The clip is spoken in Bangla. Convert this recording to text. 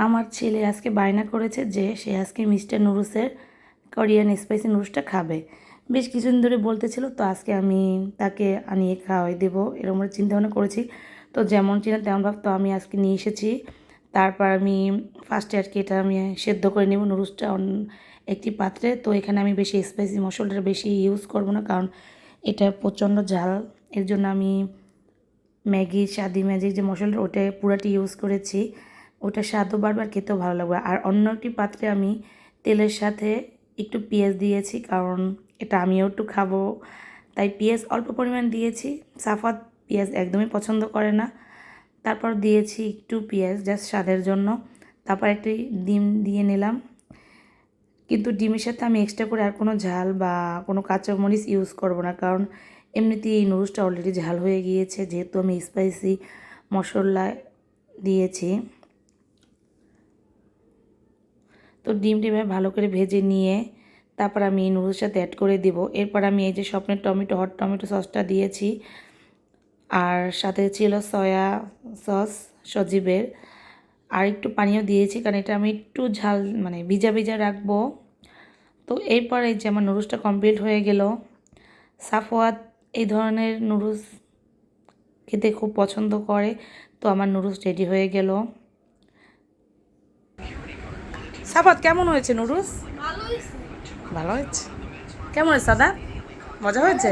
আমার ছেলে আজকে বায়না করেছে যে সে আজকে মিস্টার নুডলসের কোরিয়ান স্পাইসি নুডলসটা খাবে। বেশ কিছুদিন ধরে বলতেছিল, তো আজকে আমি তাকে আনিয়ে খাওয়াই দেবো এরকম চিন্তাভাবনা করেছি। তো যেমন চিন্তা তেমন ভাব, তো আমি আজকে নিয়ে এসেছি। তারপর আমি ফার্স্টে আর কি এটা আমি সেদ্ধ করে নেব নুডলসটা একটি পাত্রে। তো এখানে আমি বেশি স্পাইসি মশলাটা বেশি ইউজ করব না, কারণ এটা প্রচণ্ড ঝাল। এর জন্য আমি ম্যাগি স্বাদি ম্যাজিক যে মশলাটা ওটা পুরাটি ইউজ করেছি। ওটা স্বাদও বারবার খেতেও ভালো লাগবে। আর অন্য একটি পাত্রে আমি তেলের সাথে একটু পেঁয়াজ দিয়েছি, কারণ এটা আমিও একটু খাবো, তাই পেঁয়াজ অল্প পরিমাণ দিয়েছি। সাফাত পেঁয়াজ একদমই পছন্দ করে না। তারপর দিয়েছি একটু পেঁয়াজ জাস্ট স্বাদের জন্য। তারপর একটি ডিম দিয়ে নিলাম, কিন্তু ডিমের সাথে আমি এক্সট্রা করে আর কোনো ঝাল বা কোনো কাঁচামরিচ ইউজ করব না, কারণ এমনিতেই এই নুডলসটা অলরেডি ঝাল হয়ে গিয়েছে, যেহেতু আমি স্পাইসি মশলা দিয়েছি। তো ডিমটি ভালো করে ভেজে নিয়ে তারপর আমি এই নুডলসের সাথে অ্যাড করে দিব। এরপর আমি এই যে স্বপ্নের টমেটো হট টমেটো সসটা দিয়েছি, আর সাথে ছিল সয়া সস সজীবের, আর একটু পানিও দিয়েছি, কারণ এটা আমি একটু ঝাল মানে ভিজা ভিজা রাখবো। তো এরপর এই যে আমার নুডলসটা কমপ্লিট হয়ে গেল। সাফওয়াত এই ধরনের নুডলস খেতে খুব পছন্দ করে, তো আমার নুডলস রেডি হয়ে গেল। সাফওয়াত কেমন হয়েছে নুডলস? ভালো হয়েছে। কেমন হয়েছে দাদা? মজা হয়েছে?